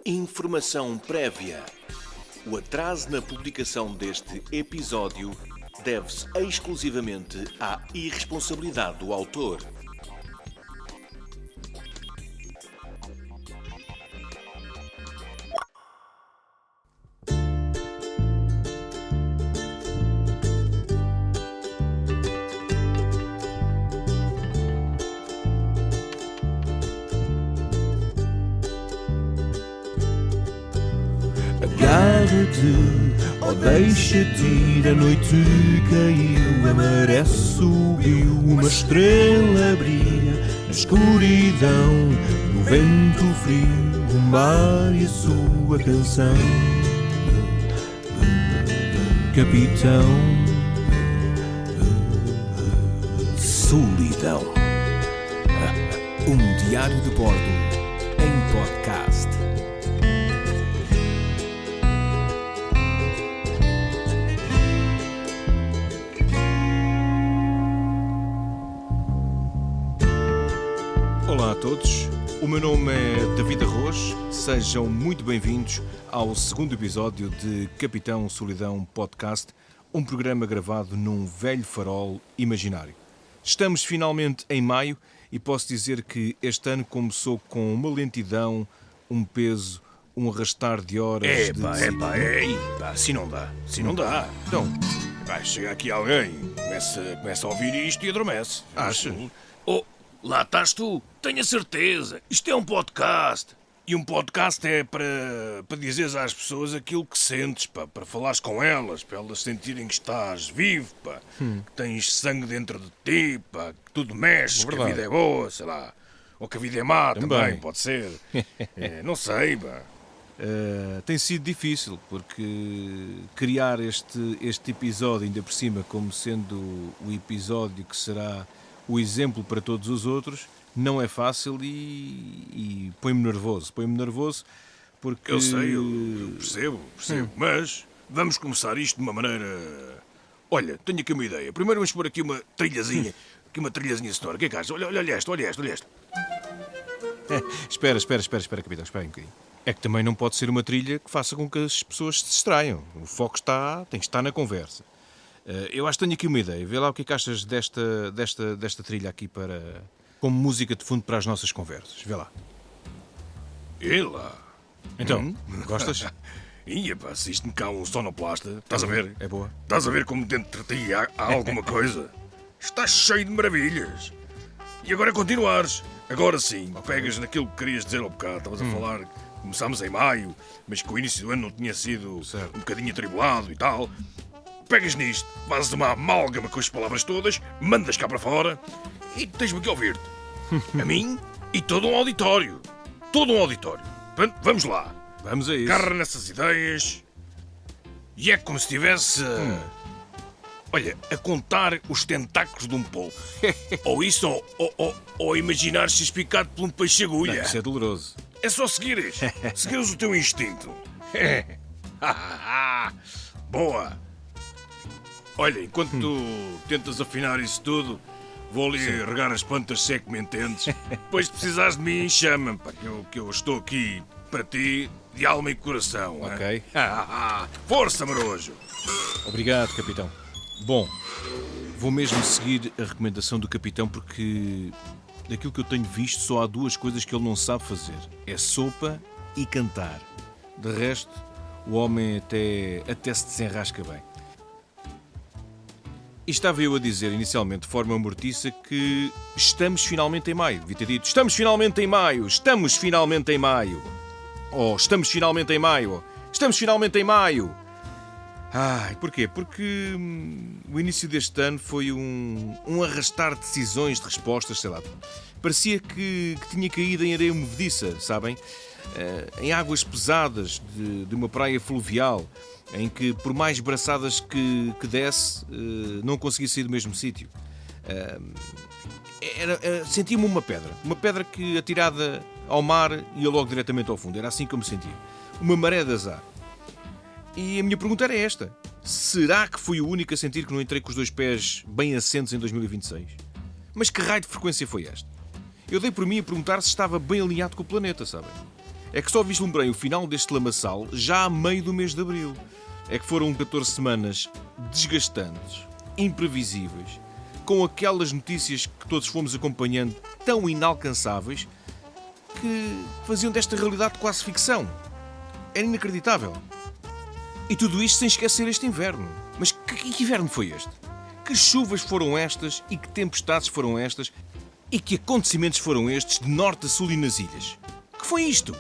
Informação prévia. O atraso na publicação deste episódio deve-se exclusivamente à irresponsabilidade do autor. Agarra-te ou deixa-te ir, a noite caiu, a maré subiu, uma estrela brilha na escuridão, no vento frio, o mar e a sua canção. Capitão Solidão. Um diário de bordo em podcast. Olá a todos, o meu nome é David Arroz, sejam muito bem-vindos ao segundo episódio de Capitão Solidão Podcast, um programa gravado num velho farol imaginário. Estamos finalmente em maio e posso dizer que este ano começou com uma lentidão, um peso, um arrastar de horas... Assim não dá. Então, Chega aqui alguém, começa a ouvir isto e adormece. Achas? Oh, lá estás tu, tenho a certeza. Isto é um podcast. E um podcast é para dizeres às pessoas aquilo que sentes, pá, para falares com elas, para elas sentirem que estás vivo, pá, que tens sangue dentro de ti, pá, que tudo mexe, que a vida é boa, sei lá. Ou que a vida é má também pode ser. Não sei, pá. tem sido difícil, porque criar este episódio, ainda por cima, como sendo o episódio que será o exemplo para todos os outros, não é fácil e põe-me nervoso porque... Eu sei, eu percebo, mas vamos começar isto de uma maneira... Olha, tenho aqui uma ideia. Primeiro vamos pôr aqui uma trilhazinha sonora. O que é que achas? Olha esta. Espera, capitão, espera um bocadinho. É que também não pode ser uma trilha que faça com que as pessoas se distraiam. O foco tem que estar na conversa. Eu acho que tenho aqui uma ideia. Vê lá o que é que achas desta trilha aqui como música de fundo para as nossas conversas. Vê lá. E lá. Então, gostas? Ia pá, se isto me cá um sonoplasta, estás a ver? É boa. Estás a ver como dentro de ti há alguma coisa? Estás cheio de maravilhas. E agora é continuares. Agora sim, pegas naquilo que querias dizer ao bocado. Estavas a falar, começámos em maio, mas que o início do ano não tinha sido um bocadinho atribulado e tal. Pegas nisto, fazes uma amálgama com as palavras todas, mandas cá para fora e tens-me aqui a ouvir-te. A mim e todo um auditório. Portanto, vamos lá. Vamos a isso. Agarra nessas ideias e é como se estivesse olha, a contar os tentáculos de um polvo. Ou isso, ou imaginar-se picado por um peixe-agulha. Isso é doloroso. É só seguires o teu instinto. Boa. Olha, enquanto tu tentas afinar isso tudo, vou ali regar as plantas, se é que me entendes. Depois, se precisares de mim, chama-me, pá, que eu estou aqui para ti de alma e coração. Ok. Força, marojo. Obrigado, capitão. Bom, vou mesmo seguir a recomendação do capitão porque daquilo que eu tenho visto só há duas coisas que ele não sabe fazer. É sopa e cantar. De resto, o homem até se desenrasca bem. E estava eu a dizer inicialmente de forma mortiça que estamos finalmente em maio. Devia ter dito, estamos finalmente em maio. Ou estamos finalmente em maio. Ai, porquê? Porque o início deste ano foi um arrastar de decisões, de respostas, sei lá. Parecia que tinha caído em areia movediça, sabem? Em águas pesadas de uma praia fluvial, em que por mais braçadas que desse, não conseguia sair do mesmo sítio. Sentia-me uma pedra que atirada ao mar ia logo diretamente ao fundo, era assim que eu me sentia. Uma maré de azar. E a minha pergunta era esta: será que fui o único a sentir que não entrei com os dois pés bem assentos em 2026? Mas que raio de frequência foi esta? Eu dei por mim a perguntar se estava bem alinhado com o planeta, sabem? é que só vislumbrei o final deste lamaçal já a meio do mês de abril. É que foram 14 semanas desgastantes, imprevisíveis, com aquelas notícias que todos fomos acompanhando tão inalcançáveis que faziam desta realidade quase ficção. Era inacreditável. E tudo isto sem esquecer este inverno. Mas que inverno foi este? Que chuvas foram estas e que tempestades foram estas e que acontecimentos foram estes de norte a sul e nas ilhas? Que foi isto?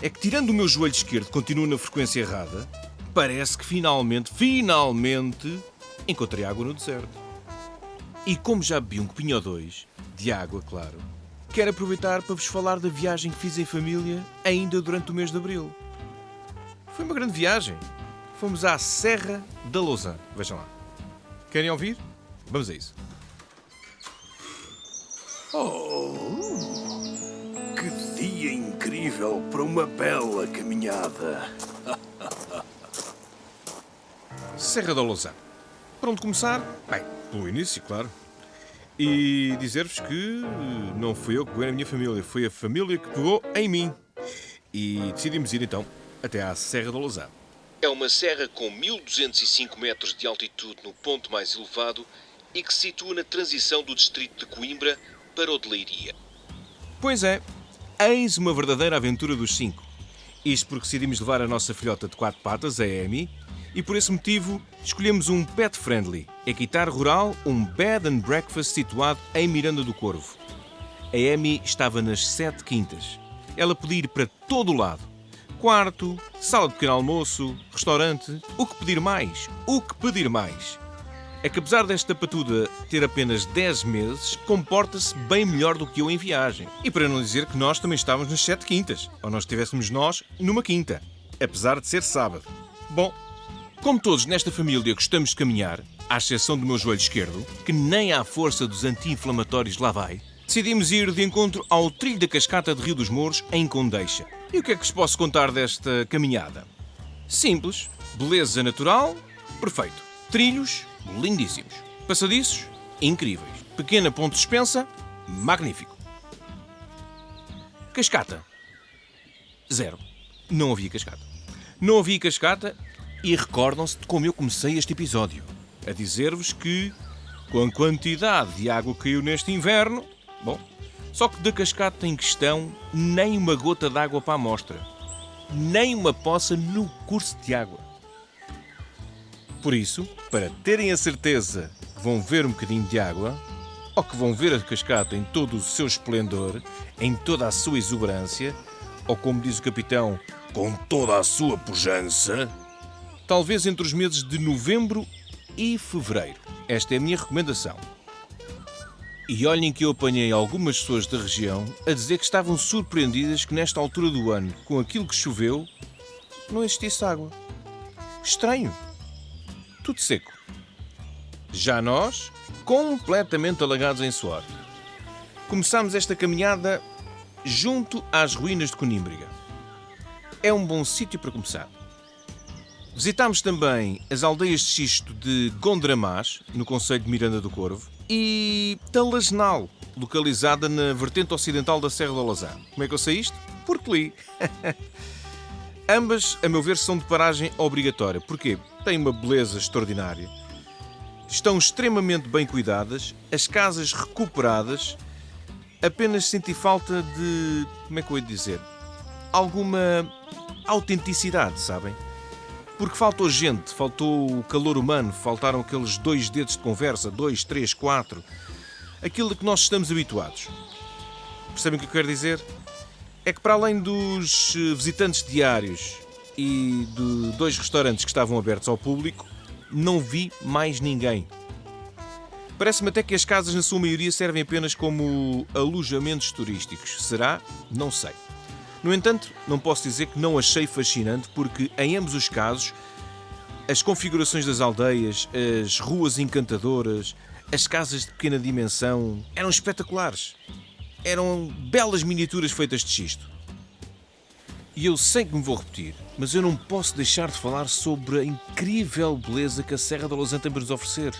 É que tirando o meu joelho esquerdo que continua na frequência errada, parece que finalmente encontrei água no deserto. E como já bebi um copinho ou dois, de água, claro, quero aproveitar para vos falar da viagem que fiz em família ainda durante o mês de abril. Foi uma grande viagem. Fomos à Serra da Lousã. Vejam lá. Querem ouvir? Vamos a isso. Que dia incrível para uma bela caminhada. Serra da Lousã. Para onde começar? Bem, pelo início, claro. E dizer-vos que não fui eu que peguei na minha família, foi a família que pegou em mim. E decidimos ir então até à Serra da Lousã. É uma serra com 1205 metros de altitude no ponto mais elevado e que se situa na transição do distrito de Coimbra para o de Leiria. Pois é, eis uma verdadeira aventura dos 5. Isto porque decidimos levar a nossa filhota de 4 patas, a Amy, e por esse motivo escolhemos um pet friendly, equitar rural, um bed and breakfast situado em Miranda do Corvo. A Amy estava nas 7 quintas. Ela podia ir para todo o lado. Quarto, sala de pequeno almoço, restaurante. O que pedir mais? O que pedir mais? É que apesar desta patuda ter apenas 10 meses, comporta-se bem melhor do que eu em viagem. E para não dizer que nós também estávamos nas 7 quintas, ou nós estivéssemos nós numa quinta, apesar de ser sábado. Bom, como todos nesta família gostamos de caminhar, à exceção do meu joelho esquerdo, que nem à força dos anti-inflamatórios lá vai, decidimos ir de encontro ao trilho da cascata de Rio dos Mouros, em Condeixa. E o que é que vos posso contar desta caminhada? Simples, beleza natural, perfeito. Trilhos, lindíssimos. Passadiços, incríveis. Pequena ponte suspensa, magnífico. Cascata, zero. Não havia cascata. Não havia cascata e recordam-se de como eu comecei este episódio. A dizer-vos que, com a quantidade de água que caiu neste inverno, bom, só que da cascata em questão, nem uma gota de água para a amostra. Nem uma poça no curso de água. Por isso, para terem a certeza que vão ver um bocadinho de água, ou que vão ver a cascata em todo o seu esplendor, em toda a sua exuberância, ou como diz o capitão, com toda a sua pujança, talvez entre os meses de novembro e fevereiro. Esta é a minha recomendação. E olhem que eu apanhei algumas pessoas da região a dizer que estavam surpreendidas que nesta altura do ano, com aquilo que choveu, não existisse água. Estranho. Tudo seco. Já nós, completamente alagados em suor. Começámos esta caminhada junto às ruínas de Conímbriga. É um bom sítio para começar. Visitámos também as aldeias de xisto de Gondramás, no concelho de Miranda do Corvo, e Talasnal, localizada na vertente ocidental da Serra da Lousã. Como é que eu sei isto? Porque li. Ambas, a meu ver, são de paragem obrigatória. Porquê? Têm uma beleza extraordinária. Estão extremamente bem cuidadas, as casas recuperadas. Apenas senti falta de... como é que eu ia dizer? Alguma autenticidade, sabem? Porque faltou gente, faltou o calor humano, faltaram aqueles 2 dedos de conversa, 2, 3, 4. Aquilo a que nós estamos habituados. Percebem o que eu quero dizer? É que para além dos visitantes diários e de 2 restaurantes que estavam abertos ao público, não vi mais ninguém. Parece-me até que as casas, na sua maioria, servem apenas como alojamentos turísticos. Será? Não sei. No entanto, não posso dizer que não achei fascinante, porque em ambos os casos, as configurações das aldeias, as ruas encantadoras, as casas de pequena dimensão, eram espetaculares. Eram belas miniaturas feitas de xisto. E eu sei que me vou repetir, mas eu não posso deixar de falar sobre a incrível beleza que a Serra da Lousã tem para nos oferecer.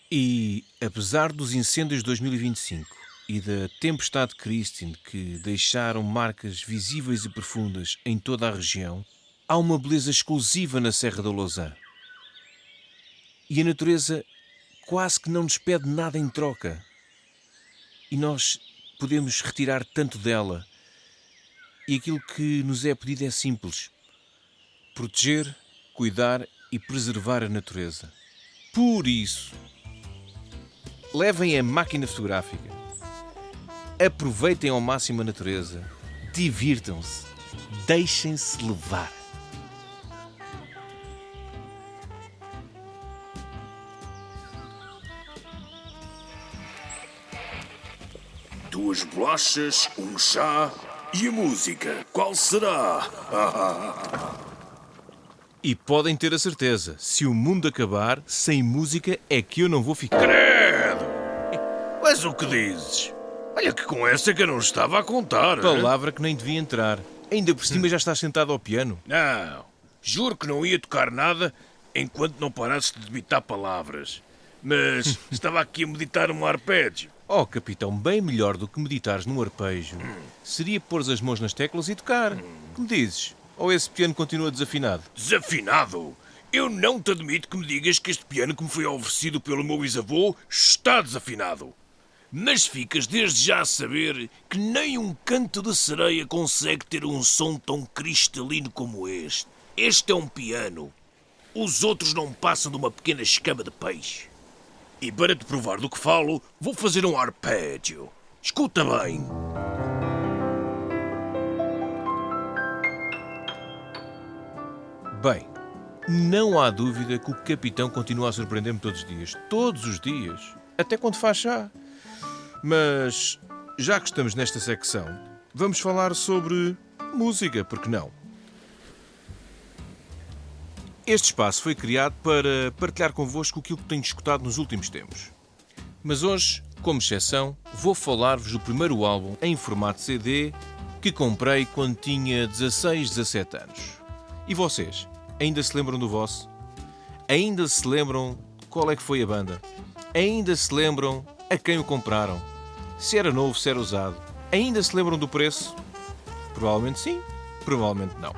E, apesar dos incêndios de 2025 e da tempestade Christine, que deixaram marcas visíveis e profundas em toda a região, há uma beleza exclusiva na Serra da Lousã. E a natureza quase que não nos pede nada em troca. E nós podemos retirar tanto dela. E aquilo que nos é pedido é simples: proteger, cuidar e preservar a natureza. Por isso, levem a máquina fotográfica, aproveitem ao máximo a natureza, divirtam-se, deixem-se levar. Duas bolachas, um chá e a música. Qual será? E podem ter a certeza, se o mundo acabar, sem música é que eu não vou ficar. Credo! Mas o que dizes? Olha que com essa que eu não estava a contar. Palavra que nem devia entrar. Ainda por cima já estás sentado ao piano. Não, juro que não ia tocar nada enquanto não parasses de debitar palavras. Mas estava aqui a meditar um arpégio. Oh, capitão, bem melhor do que meditares num arpejo seria pôr as mãos nas teclas e tocar. Que me dizes? Ou esse piano continua desafinado? Desafinado? Eu não te admito que me digas que este piano que me foi oferecido pelo meu bisavô está desafinado. Mas ficas desde já a saber que nem um canto de sereia consegue ter um som tão cristalino como este. Este é um piano. Os outros não passam de uma pequena escama de peixe. E para te provar do que falo, vou fazer um arpégio. Escuta bem. Bem, não há dúvida que o capitão continua a surpreender-me todos os dias. Todos os dias. Até quando faz chá. Mas, já que estamos nesta secção, vamos falar sobre música, porque não? Este espaço foi criado para partilhar convosco aquilo que tenho escutado nos últimos tempos. Mas hoje, como exceção, vou falar-vos do primeiro álbum em formato CD que comprei quando tinha 16, 17 anos. E vocês, ainda se lembram do vosso? Ainda se lembram qual é que foi a banda? Ainda se lembram a quem o compraram? Se era novo, se era usado? Ainda se lembram do preço? Provavelmente sim, provavelmente não.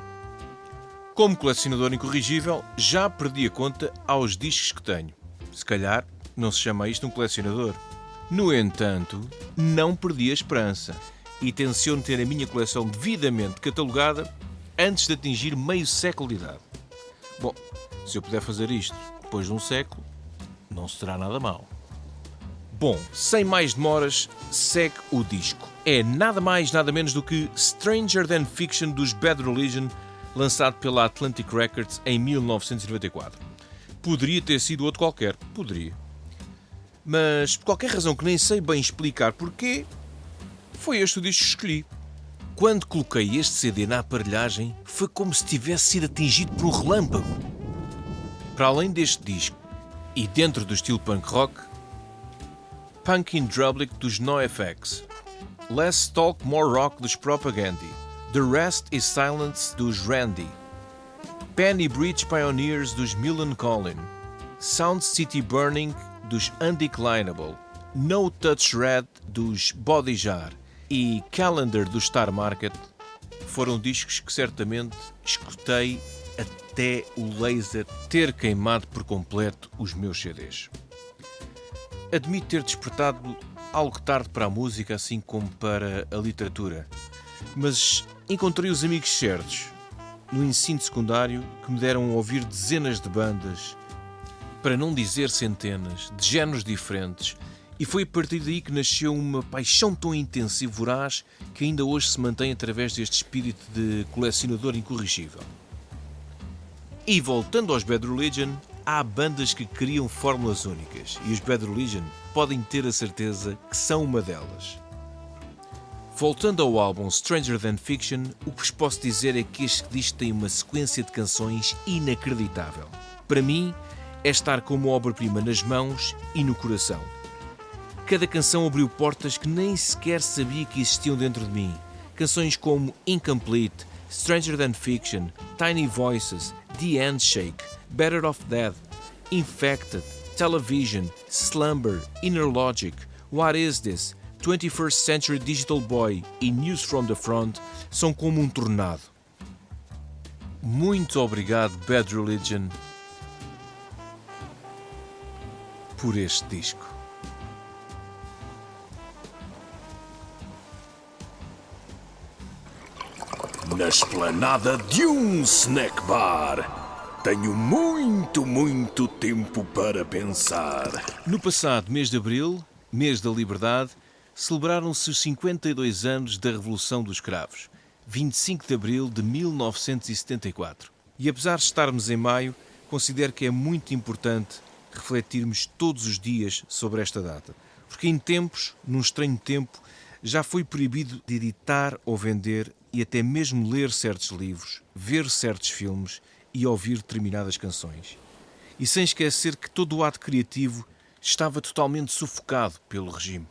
Como colecionador incorrigível, já perdi a conta aos discos que tenho. Se calhar, não se chama isto um colecionador. No entanto, não perdi a esperança e tenciono ter a minha coleção devidamente catalogada antes de atingir meio século de idade. Bom, se eu puder fazer isto depois de um século, não será nada mal. Bom, sem mais demoras, segue o disco. É nada mais, nada menos do que Stranger Than Fiction dos Bad Religion, lançado pela Atlantic Records em 1994. Poderia ter sido outro qualquer, poderia. Mas, por qualquer razão que nem sei bem explicar porquê, foi este o disco que escolhi. Quando coloquei este CD na aparelhagem, foi como se tivesse sido atingido por um relâmpago. Para além deste disco, e dentro do estilo punk rock, Punk in Drublic dos NoFX, Less Talk More Rock dos Propaganda, The Rest is Silence dos Randy, Penny Bridge Pioneers dos Millencolin, Sound City Burning dos Undeclinable, No Touch Red dos Body Jar e Calendar do Star Market foram discos que certamente escutei até o laser ter queimado por completo os meus CDs. Admito ter despertado algo tarde para a música, assim como para a literatura, mas encontrei os amigos certos no ensino secundário que me deram a ouvir dezenas de bandas, para não dizer centenas, de géneros diferentes, e foi a partir daí que nasceu uma paixão tão intensa e voraz que ainda hoje se mantém através deste espírito de colecionador incorrigível. E voltando aos Bad Religion, há bandas que criam fórmulas únicas e os Bad Religion podem ter a certeza que são uma delas. Voltando ao álbum Stranger Than Fiction, o que vos posso dizer é que este disco tem uma sequência de canções inacreditável. Para mim, é estar com uma obra-prima nas mãos e no coração. Cada canção abriu portas que nem sequer sabia que existiam dentro de mim. Canções como Incomplete, Stranger Than Fiction, Tiny Voices, The Handshake, Better Off Dead, Infected, Television, Slumber, Inner Logic, What Is This, 21st Century Digital Boy e News from the Front são como um tornado. Muito obrigado, Bad Religion, por este disco. Na esplanada de um snack bar, tenho muito tempo para pensar. No passado mês de abril, mês da liberdade, celebraram-se os 52 anos da Revolução dos Cravos, 25 de abril de 1974. E apesar de estarmos em maio, considero que é muito importante refletirmos todos os dias sobre esta data. Porque em tempos, num estranho tempo, já foi proibido de editar ou vender e até mesmo ler certos livros, ver certos filmes e ouvir determinadas canções. E sem esquecer que todo o ato criativo estava totalmente sufocado pelo regime.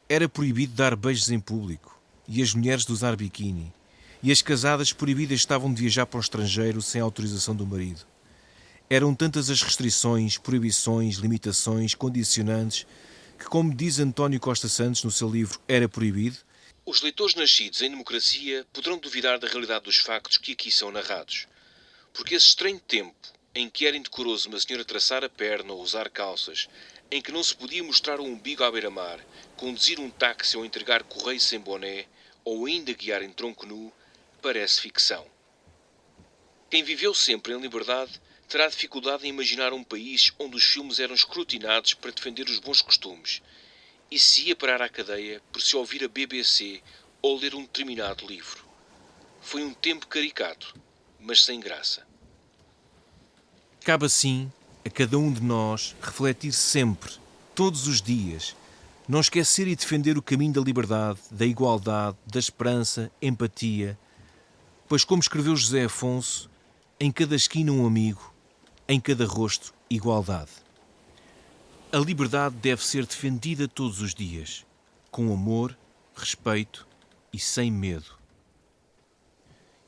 Era proibido dar beijos em público e as mulheres de usar biquíni, e as casadas proibidas estavam de viajar para o estrangeiro sem autorização do marido. Eram tantas as restrições, proibições, limitações, condicionantes, que, como diz António Costa Santos no seu livro Era Proibido, os leitores nascidos em democracia poderão duvidar da realidade dos factos que aqui são narrados. Porque esse estranho tempo, em que era indecoroso uma senhora traçar a perna ou usar calças, em que não se podia mostrar o umbigo à beira-mar, conduzir um táxi ou entregar correio sem boné, ou ainda guiar em tronco nu, parece ficção. Quem viveu sempre em liberdade terá dificuldade em imaginar um país onde os filmes eram escrutinados para defender os bons costumes e se ia parar à cadeia por se ouvir a BBC ou ler um determinado livro. Foi um tempo caricato, mas sem graça. Cabe assim a cada um de nós refletir sempre, todos os dias, não esquecer e defender o caminho da liberdade, da igualdade, da esperança, empatia, pois como escreveu José Afonso, em cada esquina um amigo, em cada rosto igualdade. A liberdade deve ser defendida todos os dias, com amor, respeito e sem medo.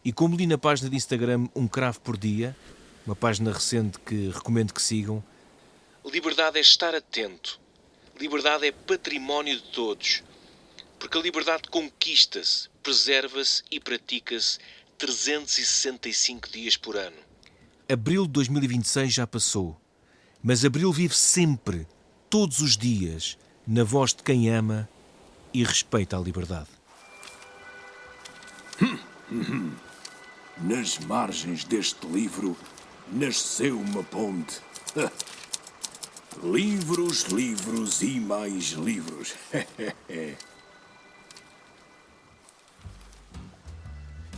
E como li na página de Instagram Um Cravo por Dia, uma página recente que recomendo que sigam, liberdade é estar atento. Liberdade é património de todos. Porque a liberdade conquista-se, preserva-se e pratica-se 365 dias por ano. Abril de 2026 já passou, mas Abril vive sempre, todos os dias, na voz de quem ama e respeita a liberdade. Nas margens deste livro nasceu uma ponte. Livros, livros e mais livros.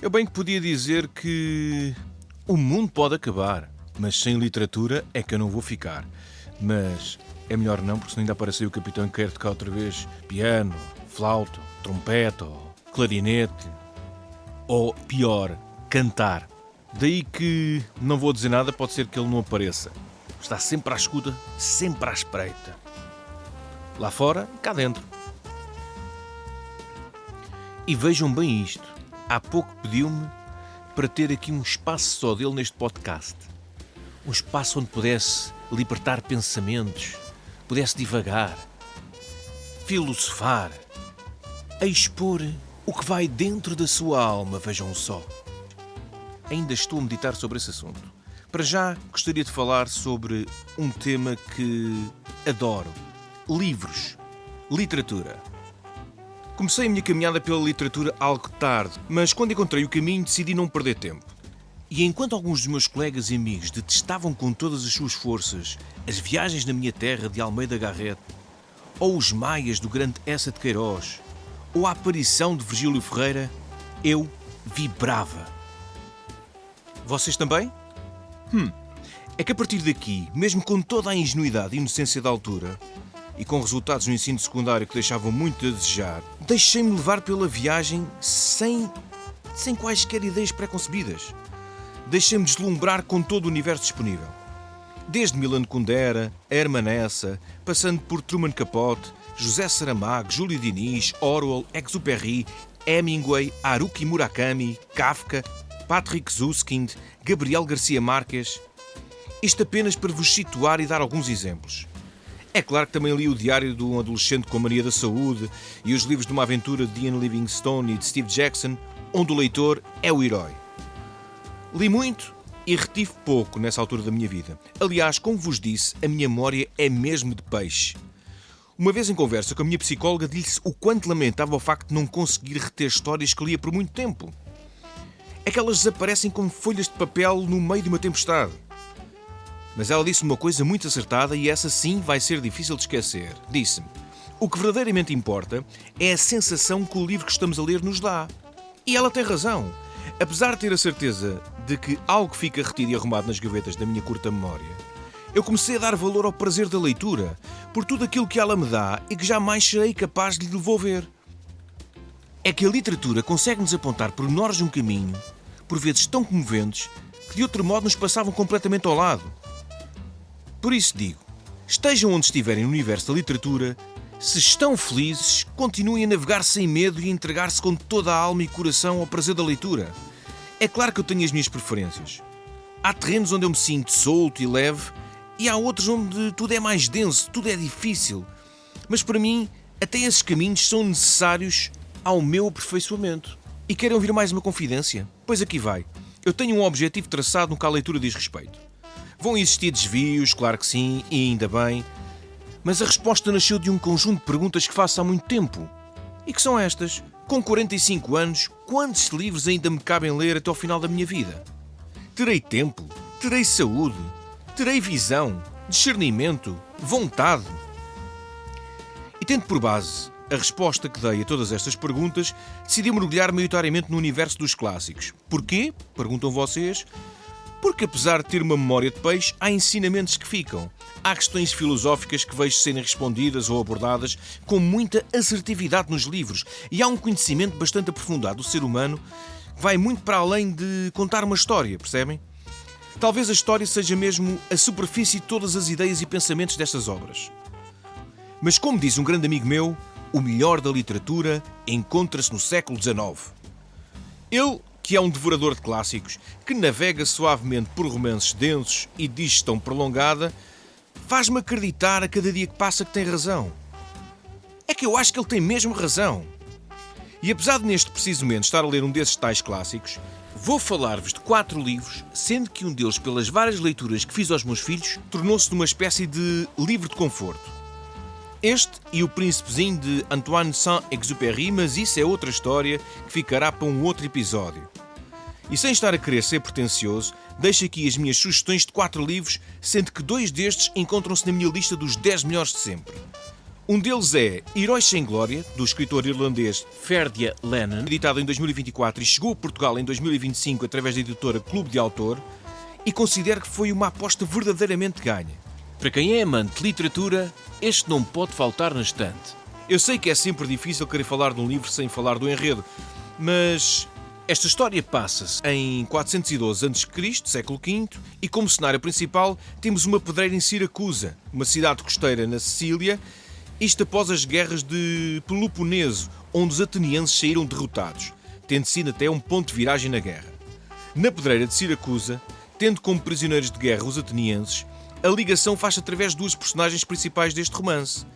Eu bem que podia dizer que o mundo pode acabar, mas sem literatura é que eu não vou ficar. Mas é melhor não, porque senão ainda apareceu o capitão que quer tocar outra vez piano, flauta, trompete ou clarinete. Ou pior, cantar. Daí que não vou dizer nada, pode ser que ele não apareça. Está sempre à escuta, sempre à espreita. Lá fora, cá dentro. E vejam bem isto. Há pouco pediu-me para ter aqui um espaço só dele neste podcast. Um espaço onde pudesse libertar pensamentos, pudesse divagar, filosofar, a expor o que vai dentro da sua alma, vejam só. Ainda estou a meditar sobre esse assunto. Para já, gostaria de falar sobre um tema que adoro. Livros. Literatura. Comecei a minha caminhada pela literatura algo tarde, mas quando encontrei o caminho decidi não perder tempo. E enquanto alguns dos meus colegas e amigos detestavam com todas as suas forças as viagens na minha terra de Almeida Garrett, ou os Maias do grande Essa de Queiroz, ou a aparição de Virgílio Ferreira, eu vibrava. Vocês também? É que a partir daqui, mesmo com toda a ingenuidade e inocência da altura, e com resultados no ensino secundário que deixavam muito a desejar, deixei-me levar pela viagem sem quaisquer ideias preconcebidas. Deixei-me deslumbrar com todo o universo disponível. Desde Milan Kundera, Hermann Hesse, passando por Truman Capote, José Saramago, Júlio Diniz, Orwell, Exupéry, Hemingway, Haruki Murakami, Kafka, Patrick Süskind, Gabriel Garcia Marques. Isto apenas para vos situar e dar alguns exemplos. É claro que também li o Diário de um Adolescente com a Mania da Saúde e os livros de uma aventura de Ian Livingstone e de Steve Jackson, onde o leitor é o herói. Li muito e retive pouco nessa altura da minha vida. Aliás, como vos disse, a minha memória é mesmo de peixe. Uma vez em conversa com a minha psicóloga, disse o quanto lamentava o facto de não conseguir reter histórias que lia por muito tempo. É que elas desaparecem como folhas de papel no meio de uma tempestade. Mas ela disse uma coisa muito acertada e essa sim vai ser difícil de esquecer. Disse-me, o que verdadeiramente importa é a sensação que o livro que estamos a ler nos dá. E ela tem razão. Apesar de ter a certeza de que algo fica retido e arrumado nas gavetas da minha curta memória, eu comecei a dar valor ao prazer da leitura, por tudo aquilo que ela me dá e que jamais serei capaz de lhe devolver. É que a literatura consegue-nos apontar pormenores de um caminho, por vezes tão comoventes, que de outro modo nos passavam completamente ao lado. Por isso digo, estejam onde estiverem no universo da literatura, se estão felizes, continuem a navegar sem medo e a entregar-se com toda a alma e coração ao prazer da leitura. É claro que eu tenho as minhas preferências. Há terrenos onde eu me sinto solto e leve e há outros onde tudo é mais denso, tudo é difícil. Mas para mim, até esses caminhos são necessários ao meu aperfeiçoamento. E querem ouvir mais uma confidência? Pois aqui vai. Eu tenho um objetivo traçado no que a leitura diz respeito. Vão existir desvios, claro que sim, e ainda bem. Mas a resposta nasceu de um conjunto de perguntas que faço há muito tempo. E que são estas. Com 45 anos, quantos livros ainda me cabem ler até ao final da minha vida? Terei tempo? Terei saúde? Terei visão? Discernimento? Vontade? E tendo por base a resposta que dei a todas estas perguntas, decidi mergulhar maioritariamente no universo dos clássicos. Porquê? Perguntam vocês. Porque apesar de ter uma memória de peixe, há ensinamentos que ficam. Há questões filosóficas que vejo serem respondidas ou abordadas com muita assertividade nos livros. E há um conhecimento bastante aprofundado do ser humano que vai muito para além de contar uma história, percebem? Talvez a história seja mesmo a superfície de todas as ideias e pensamentos destas obras. Mas como diz um grande amigo meu, o melhor da literatura encontra-se no século XIX. Ele, que é um devorador de clássicos, que navega suavemente por romances densos e digestão prolongada, faz-me acreditar a cada dia que passa que tem razão. É que eu acho que ele tem mesmo razão. E apesar de neste preciso momento estar a ler um desses tais clássicos, vou falar-vos de 4 livros, sendo que um deles, pelas várias leituras que fiz aos meus filhos, tornou-se numa espécie de livro de conforto. Este e O Príncipezinho de Antoine Saint-Exupéry, mas isso é outra história que ficará para um outro episódio. E sem estar a querer ser pretencioso, deixo aqui as minhas sugestões de 4 livros, sendo que 2 destes encontram-se na minha lista dos 10 melhores de sempre. Um deles é Heróis Sem Glória, do escritor irlandês Ferdia Lennon, editado em 2024 e chegou a Portugal em 2025 através da editora Clube de Autor, e considero que foi uma aposta verdadeiramente ganha. Para quem é amante de literatura, este não pode faltar na estante. Eu sei que é sempre difícil querer falar de um livro sem falar do enredo, mas esta história passa-se em 412 a.C., século V, e como cenário principal temos uma pedreira em Siracusa, uma cidade costeira na Sicília, isto após as guerras de Peloponeso, onde os atenienses saíram derrotados, tendo sido até um ponto de viragem na guerra. Na pedreira de Siracusa, tendo como prisioneiros de guerra os atenienses, a ligação faz-se através de 2 personagens principais deste romance,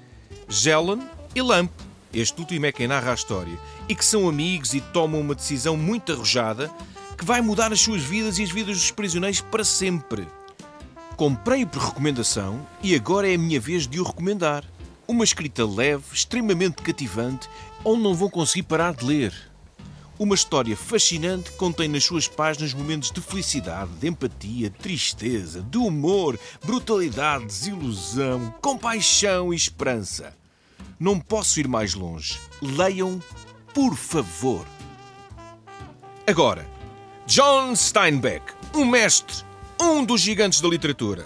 Gelon e Lampo, este último é quem narra a história, e que são amigos e tomam uma decisão muito arrojada que vai mudar as suas vidas e as vidas dos prisioneiros para sempre. Comprei-o por recomendação e agora é a minha vez de o recomendar. Uma escrita leve, extremamente cativante, onde não vão conseguir parar de ler. Uma história fascinante que contém nas suas páginas momentos de felicidade, de empatia, de tristeza, de humor, brutalidade, desilusão, compaixão e esperança. Não posso ir mais longe. Leiam, por favor. Agora, John Steinbeck, um mestre, um dos gigantes da literatura.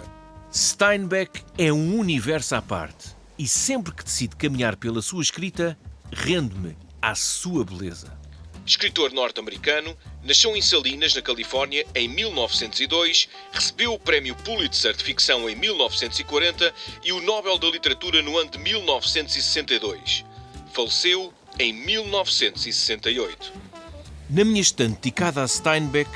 Steinbeck é um universo à parte e sempre que decido caminhar pela sua escrita, rendo-me à sua beleza. Escritor norte-americano, nasceu em Salinas, na Califórnia, em 1902, recebeu o Prémio Pulitzer de Ficção em 1940 e o Nobel da Literatura no ano de 1962. Faleceu em 1968. Na minha estante dedicada a Steinbeck,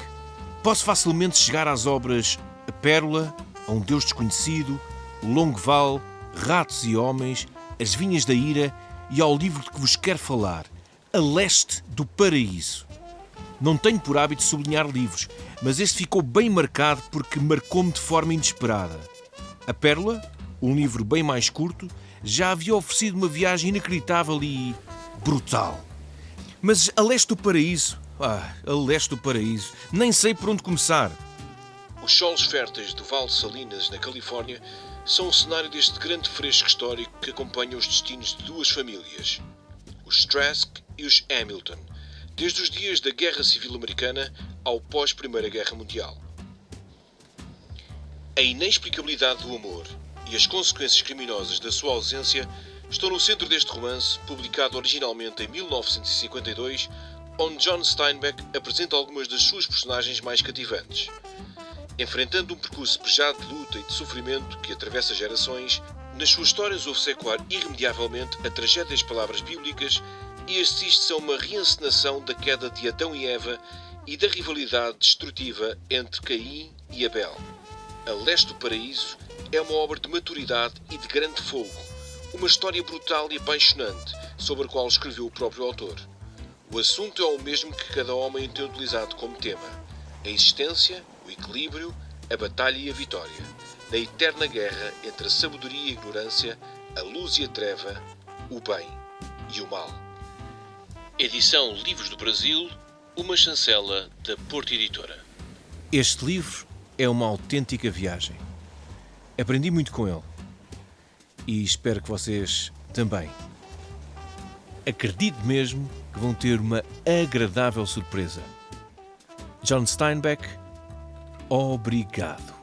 posso facilmente chegar às obras A Pérola, A um Deus Desconhecido, O Longo Vale, Ratos e Homens, As Vinhas da Ira e ao livro de que vos quero falar, A Leste do Paraíso. Não tenho por hábito sublinhar livros, mas este ficou bem marcado porque marcou-me de forma inesperada. A Pérola, um livro bem mais curto, já havia oferecido uma viagem inacreditável e brutal. Mas A Leste do Paraíso, A Leste do Paraíso, nem sei por onde começar. Os solos férteis do Vale de Salinas, na Califórnia, são o cenário deste grande fresco histórico que acompanha os destinos de duas famílias, os Trask e os Hamilton, desde os dias da Guerra Civil Americana ao pós-Primeira Guerra Mundial. A inexplicabilidade do amor e as consequências criminosas da sua ausência estão no centro deste romance, publicado originalmente em 1952, onde John Steinbeck apresenta algumas das suas personagens mais cativantes. Enfrentando um percurso pejado de luta e de sofrimento que atravessa gerações, nas suas histórias ouve-se ecoar irremediavelmente a tragédia das palavras bíblicas e assiste-se a uma reencenação da queda de Adão e Eva e da rivalidade destrutiva entre Caim e Abel. A Leste do Paraíso é uma obra de maturidade e de grande fogo, uma história brutal e apaixonante sobre a qual escreveu o próprio autor. O assunto é o mesmo que cada homem tem utilizado como tema: a existência, o equilíbrio, a batalha e a vitória, na eterna guerra entre a sabedoria e a ignorância, a luz e a treva, o bem e o mal. Edição Livros do Brasil, uma chancela da Porto Editora. Este livro é uma autêntica viagem. Aprendi muito com ele. E espero que vocês também. Acredito mesmo que vão ter uma agradável surpresa. John Steinbeck, obrigado.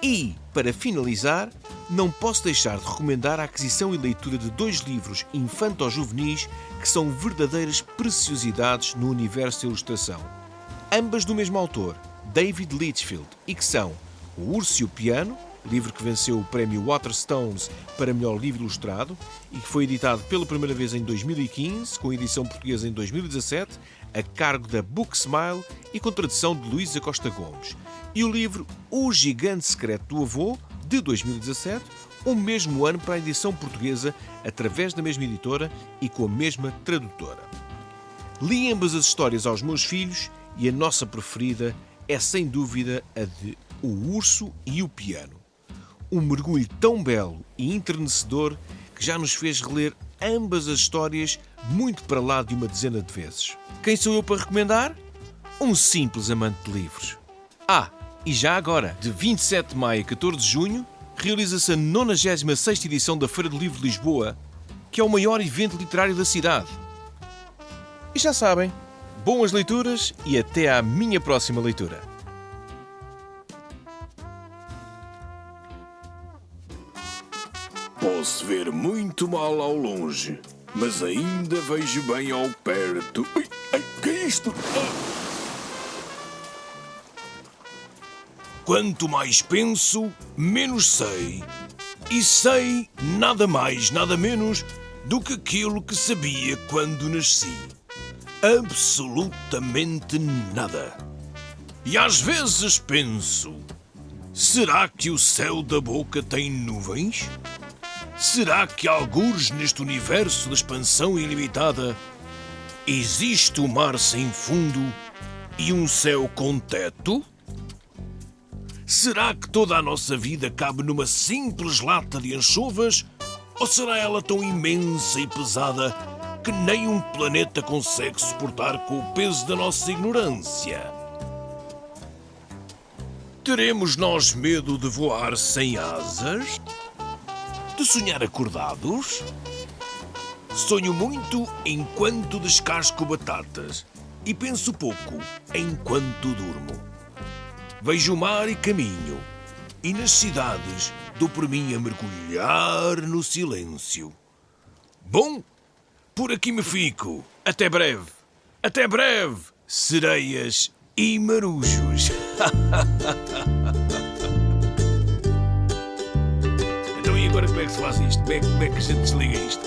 E, para finalizar, não posso deixar de recomendar a aquisição e leitura de 2 livros infanto-juvenis que são verdadeiras preciosidades no universo da ilustração. Ambas do mesmo autor, David Litchfield, e que são O Urso e o Piano, livro que venceu o prémio Waterstones para melhor livro ilustrado e que foi editado pela primeira vez em 2015, com edição portuguesa em 2017, a cargo da Book Smile e com tradução de Luísa Costa Gomes. E o livro O Gigante Secreto do Avô, de 2017, o mesmo ano para a edição portuguesa, através da mesma editora e com a mesma tradutora. Li ambas as histórias aos meus filhos e a nossa preferida é, sem dúvida, a de O Urso e o Piano. Um mergulho tão belo e enternecedor que já nos fez reler ambas as histórias muito para lá de uma dezena de vezes. Quem sou eu para recomendar? Um simples amante de livros. E já agora, de 27 de maio a 14 de junho, realiza-se a 96ª edição da Feira do Livro de Lisboa, que é o maior evento literário da cidade. E já sabem, boas leituras e até à minha próxima leitura. Posso ver muito mal ao longe, mas ainda vejo bem ao perto. Ai, que é isto? Quanto mais penso, menos sei. E sei nada mais, nada menos do que aquilo que sabia quando nasci. Absolutamente nada. E às vezes penso: será que o céu da boca tem nuvens? Será que algures neste universo de expansão ilimitada existe um mar sem fundo e um céu com teto? Será que toda a nossa vida cabe numa simples lata de anchovas? Ou será ela tão imensa e pesada que nem um planeta consegue suportar com o peso da nossa ignorância? Teremos nós medo de voar sem asas? De sonhar acordados? Sonho muito enquanto descasco batatas e penso pouco enquanto durmo. Vejo o mar e caminho, e nas cidades dou por mim a mergulhar no silêncio. Bom, por aqui me fico. Até breve. Até breve, sereias e marujos. Então e agora como é que se faz isto? Como é que a gente desliga isto?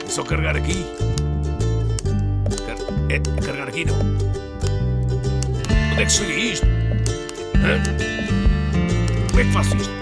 É só carregar aqui? Carregar aqui não. Onde é que se liga isto? Hã? Como é que faço isto?